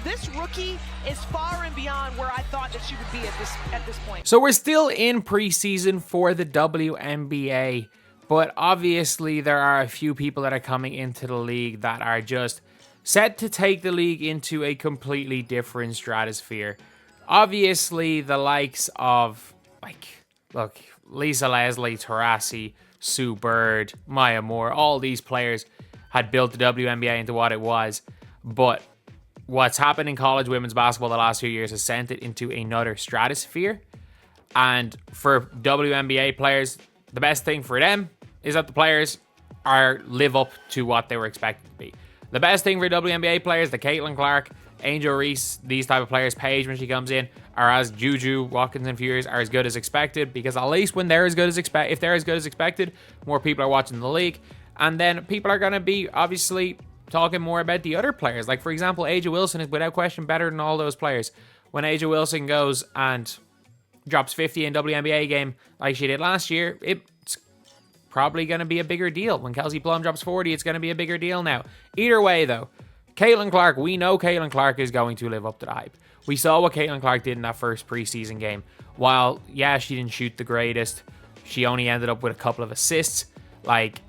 this rookie is far and beyond where I thought that she would be at this point. So we're still in preseason for the WNBA, but obviously there are a few people that are coming into the league that are just set to take the league into a completely different stratosphere. Obviously, the likes of, Lisa Leslie, Taurasi, Sue Bird, Maya Moore, all these players had built the WNBA into what it was. But what's happened in college women's basketball the last few years has sent it into another stratosphere. And for WNBA players, the best thing for them is that the players live up to what they were expected to be. The best thing for WNBA players, the Caitlin Clark, Angel Reese, these type of players, Paige when she comes in, are as Juju, Watkins, and Furious are as good as expected, because at least when they're as good as if they're as good as expected, more people are watching the league, and then people are going to be obviously talking more about the other players. Like, for example, Angel Wilson is without question better than all those players. When Angel Wilson goes and drops 50 in WNBA game like she did last year, it's probably going to be a bigger deal. When Kelsey Plum drops 40, it's going to be a bigger deal now. Either way, though, Caitlin Clark, we know Caitlin Clark is going to live up to the hype. We saw what Caitlin Clark did in that first preseason game. While, yeah, she didn't shoot the greatest, she only ended up with a couple of assists. Like,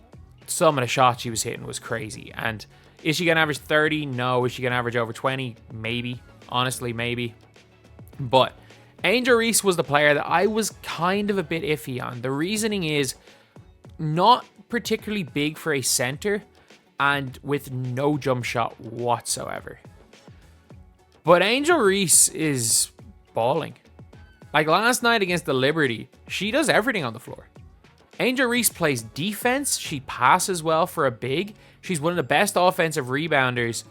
some of the shots she was hitting was crazy. And is she going to average 30? No. Is she going to average over 20? Maybe. Honestly, maybe. But Angel Reese was the player that I was kind of a bit iffy on. The reasoning is not particularly big for a center and with no jump shot whatsoever. But Angel Reese is balling. Like last night against the Liberty, she does everything on the floor. Angel Reese plays defense. She passes well for a big. She's one of the best offensive rebounders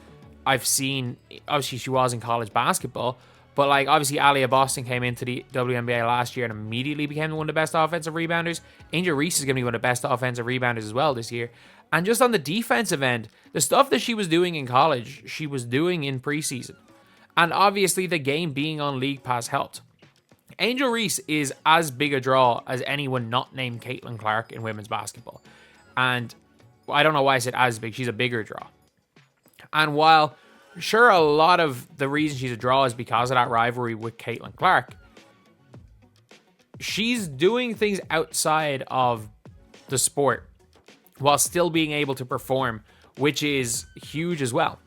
I've seen. Obviously, she was in college basketball. But like, obviously, Aliyah Boston came into the WNBA last year and immediately became one of the best offensive rebounders. Angel Reese is going to be one of the best offensive rebounders as well this year. And just on the defensive end, the stuff that she was doing in college, she was doing in preseason. And obviously, the game being on League Pass helped. Angel Reese is as big a draw as anyone not named Caitlin Clark in women's basketball. And I don't know why I said as big. She's a bigger draw. And while, sure, a lot of the reason she's a draw is because of that rivalry with Caitlin Clark, she's doing things outside of the sport while still being able to perform, which is huge as well.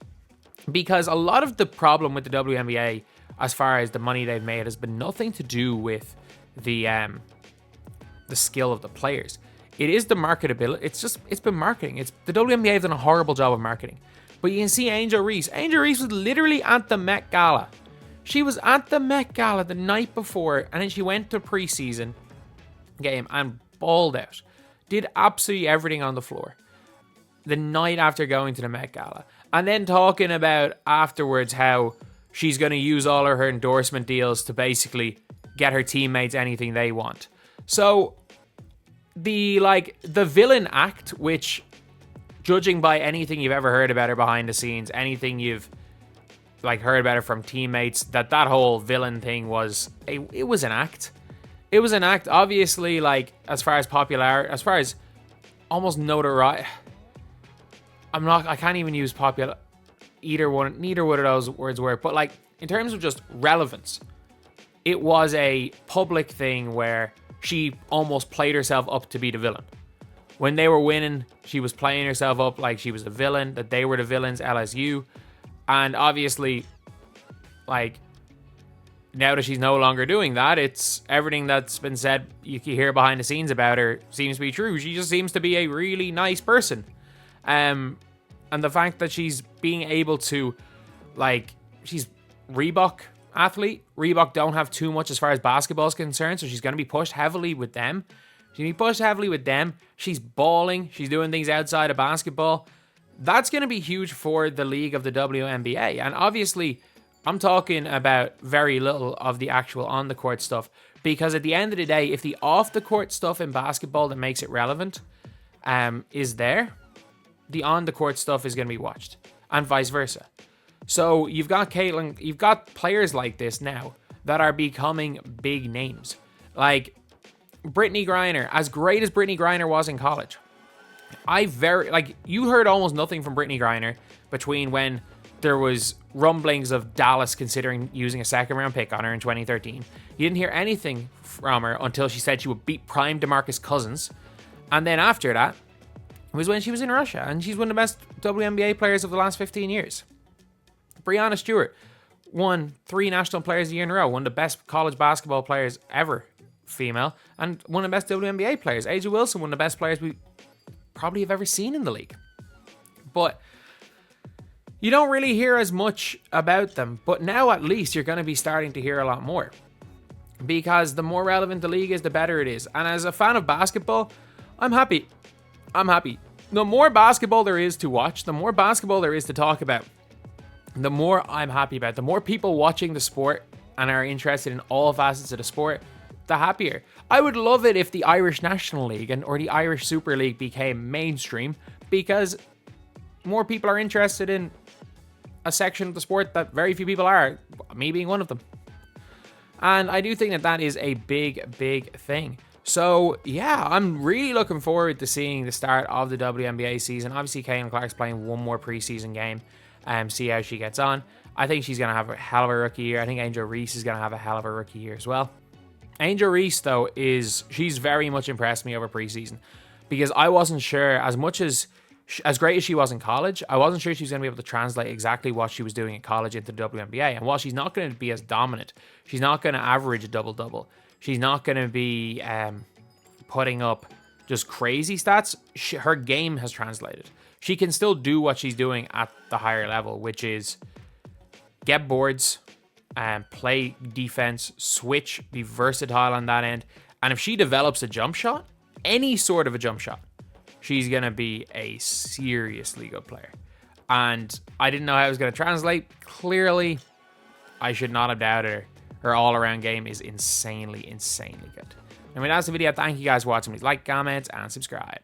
Because a lot of the problem with the WNBA, as far as the money they've made, has been nothing to do with the skill of the players. It is the marketability. It's been marketing. The WNBA have done a horrible job of marketing. But you can see Angel Reese. Angel Reese was literally at the Met Gala. She was at the Met Gala the night before, and then she went to preseason game and balled out. Did absolutely everything on the floor the night after going to the Met Gala. And then talking about afterwards how she's going to use all of her endorsement deals to basically get her teammates anything they want. So the villain act, which, judging by anything you've ever heard about her behind the scenes, anything you've heard about her from teammates, that whole villain thing was it was an act. It was an act. Obviously, as far as popularity, as far as almost notoriety, I can't even use popular. Neither one of those words work. But in terms of just relevance, it was a public thing where she almost played herself up to be the villain. When they were winning, she was playing herself up like she was the villain, that they were the villains, LSU. And obviously, now that she's no longer doing that, it's everything that's been said, you can hear behind the scenes about her, seems to be true. She just seems to be a really nice person. And the fact that she's being able to, she's Reebok athlete. Reebok don't have too much as far as basketball is concerned, so she's going to be pushed heavily with them. She's balling. She's doing things outside of basketball. That's going to be huge for the league of the WNBA. And obviously, I'm talking about very little of the actual on-the-court stuff, because at the end of the day, if the off-the-court stuff in basketball that makes it relevant is there, the on-the-court stuff is going to be watched, and vice versa. So you've got Caitlin, you've got players like this now that are becoming big names. Like Brittany Griner, as great as Brittany Griner was in college, you heard almost nothing from Brittany Griner between when there was rumblings of Dallas considering using a second-round pick on her in 2013. You didn't hear anything from her until she said she would beat prime DeMarcus Cousins. And then after that was when she was in Russia, and she's one of the best WNBA players of the last 15 years. Breanna Stewart won 3 National Players of the Year in a row, one of the best college basketball players ever, female, and one of the best WNBA players. Angel Wilson, one of the best players we probably have ever seen in the league. But you don't really hear as much about them, but now at least you're going to be starting to hear a lot more. Because the more relevant the league is, the better it is. And as a fan of basketball, I'm happy. The more basketball there is to watch, the more basketball there is to talk about, the more I'm happy about. The more people watching the sport and are interested in all facets of the sport, the happier. I would love it if the Irish National League or the Irish Super League became mainstream, because more people are interested in a section of the sport that very few people are, me being one of them. And I do think that that is a big, big thing. So, yeah, I'm really looking forward to seeing the start of the WNBA season. Obviously, Caitlin Clark's playing one more preseason game, see how she gets on. I think she's going to have a hell of a rookie year. I think Angel Reese is going to have a hell of a rookie year as well. Angel Reese, though, she's very much impressed me over preseason, because I wasn't sure, as great as she was in college, I wasn't sure she was going to be able to translate exactly what she was doing in college into the WNBA. And while she's not going to be as dominant, she's not going to average a double-double, she's not going to be putting up just crazy stats, her game has translated. She can still do what she's doing at the higher level, which is get boards, play defense, switch, be versatile on that end. And if she develops a jump shot, any sort of a jump shot, she's going to be a seriously good player. And I didn't know how it was going to translate. Clearly, I should not have doubted her. Her all-around game is insanely, insanely good. And that's the video. Thank you guys for watching. Please like, comment, and subscribe.